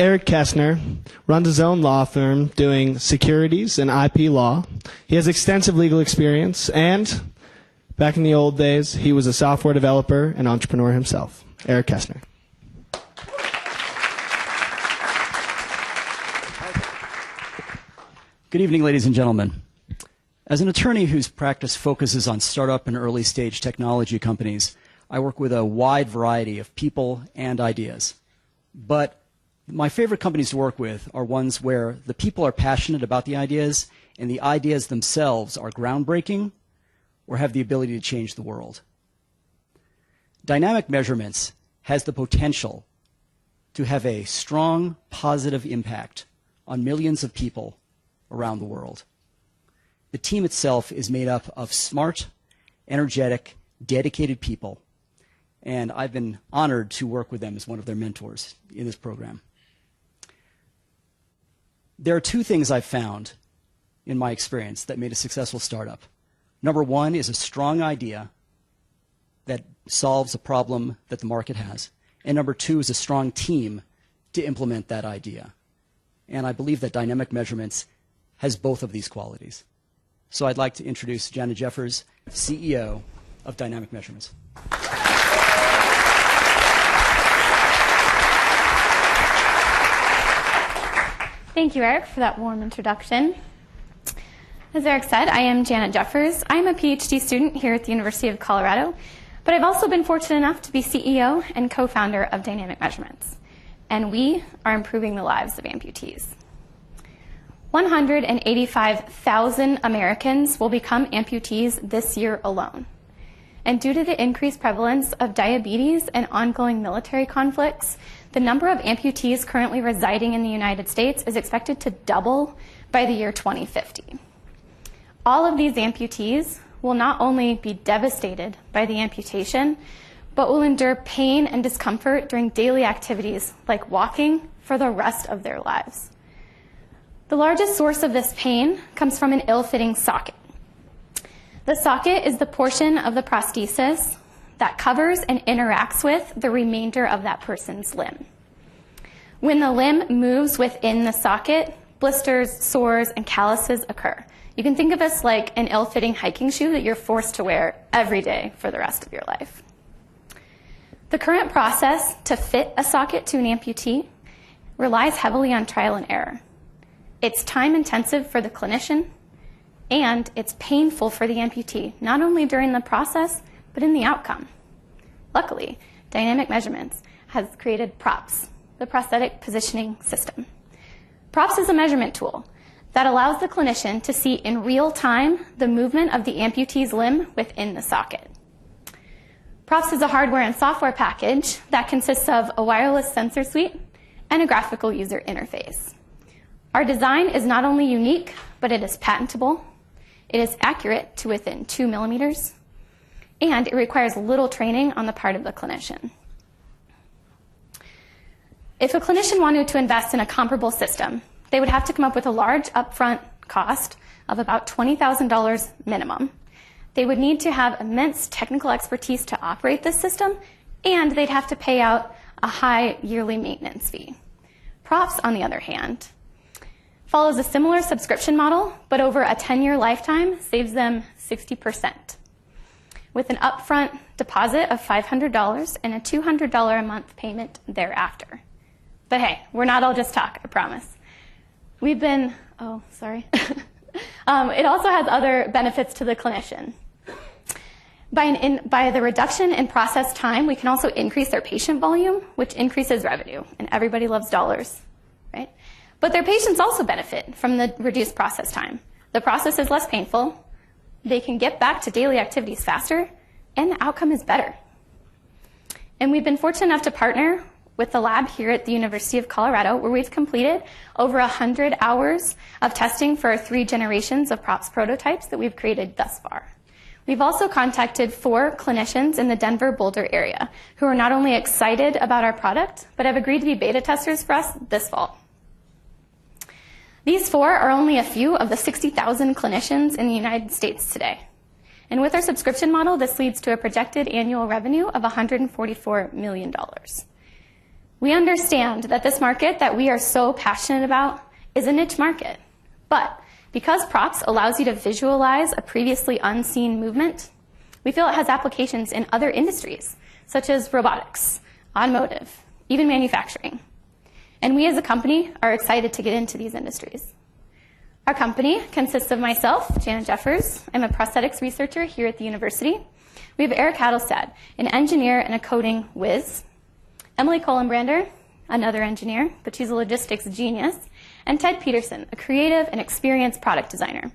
Eric Kessner runs his own law firm doing securities and IP law. He has extensive legal experience, and back in the old days, he was a software developer and entrepreneur himself. Eric Kessner. Good evening, ladies and gentlemen. As an attorney whose practice focuses on startup and early stage technology companies, I work with a wide variety of people and ideas. But my favorite companies to work with are ones where the people are passionate about the ideas and the ideas themselves are groundbreaking or have the ability to change the world. Dynamic Measurements has the potential to have a strong, positive impact on millions of people around the world. The team itself is made up of smart, energetic, dedicated people, and I've been honored to work with them as one of their mentors in this program. There are two things I've found in my experience that made a successful startup. Number one is a strong idea that solves a problem that the market has. And number two is a strong team to implement that idea. And I believe that Dynamic Measurements has both of these qualities. So I'd like to introduce Janet Jeffers, CEO of Dynamic Measurements. Thank you, Eric, for that warm introduction. As Eric said, I am Janet Jeffers. I'm a PhD student here at the University of Colorado, but I've also been fortunate enough to be CEO and co-founder of Dynamic Measurements. And we are improving the lives of amputees. 185,000 Americans will become amputees this year alone. And due to the increased prevalence of diabetes and ongoing military conflicts, the number of amputees currently residing in the United States is expected to double by the year 2050. All of these amputees will not only be devastated by the amputation, but will endure pain and discomfort during daily activities like walking for the rest of their lives. The largest source of this pain comes from an ill-fitting socket. The socket is the portion of the prosthesis that covers and interacts with the remainder of that person's limb. When the limb moves within the socket, blisters, sores, and calluses occur. You can think of this like an ill-fitting hiking shoe that you're forced to wear every day for the rest of your life. The current process to fit a socket to an amputee relies heavily on trial and error. It's time-intensive for the clinician, and it's painful for the amputee, not only during the process, but in the outcome. Luckily, Dynamic Measurements has created PROPS, the Prosthetic Positioning System. PROPS is a measurement tool that allows the clinician to see in real time the movement of the amputee's limb within the socket. PROPS is a hardware and software package that consists of a wireless sensor suite and a graphical user interface. Our design is not only unique, but it is patentable. It is accurate to within 2 millimeters, and it requires little training on the part of the clinician. If a clinician wanted to invest in a comparable system, they would have to come up with a large upfront cost of about $20,000 minimum. They would need to have immense technical expertise to operate this system, and they'd have to pay out a high yearly maintenance fee. PROPS, on the other hand, follows a similar subscription model, but over a 10-year lifetime saves them 60%, with an upfront deposit of $500 and a $200 a month payment thereafter. But hey, we're not all just talk, I promise. It also has other benefits to the clinician. By the reduction in process time, we can also increase their patient volume, which increases revenue, and everybody loves dollars, right? But their patients also benefit from the reduced process time. The process is less painful, they can get back to daily activities faster, and the outcome is better. And we've been fortunate enough to partner with the lab here at the University of Colorado, where we've completed over 100 hours of testing for 3 generations of PROPS prototypes that we've created thus far. We've also contacted 4 clinicians in the Denver-Boulder area who are not only excited about our product, but have agreed to be beta testers for us this fall. These 4 are only a few of the 60,000 clinicians in the United States today. And with our subscription model, this leads to a projected annual revenue of $144 million. We understand that this market that we are so passionate about is a niche market, but because props allows you to visualize a previously unseen movement, we feel it has applications in other industries, such as robotics, automotive, even manufacturing. And we as a company are excited to get into these industries. Our company consists of myself, Janet Jeffers. I'm a prosthetics researcher here at the university. We have Eric Adelstad, an engineer and a coding whiz. Emily Kohlenbrander, another engineer, but she's a logistics genius. And Ted Peterson, a creative and experienced product designer.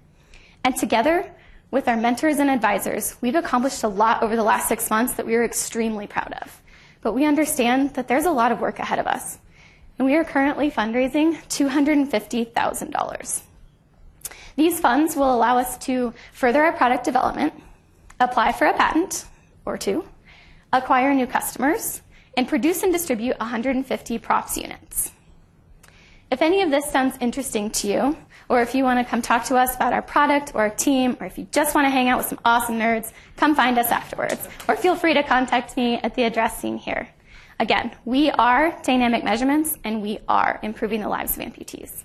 And together, with our mentors and advisors, we've accomplished a lot over the last 6 months that we are extremely proud of. But we understand that there's a lot of work ahead of us. And we are currently fundraising $250,000. These funds will allow us to further our product development, apply for a patent or two, acquire new customers, and produce and distribute 150 props units. If any of this sounds interesting to you, or if you want to come talk to us about our product or our team, or if you just want to hang out with some awesome nerds, come find us afterwards. Or feel free to contact me at the address seen here. Again, we are Dynamic Measurements, and we are improving the lives of amputees.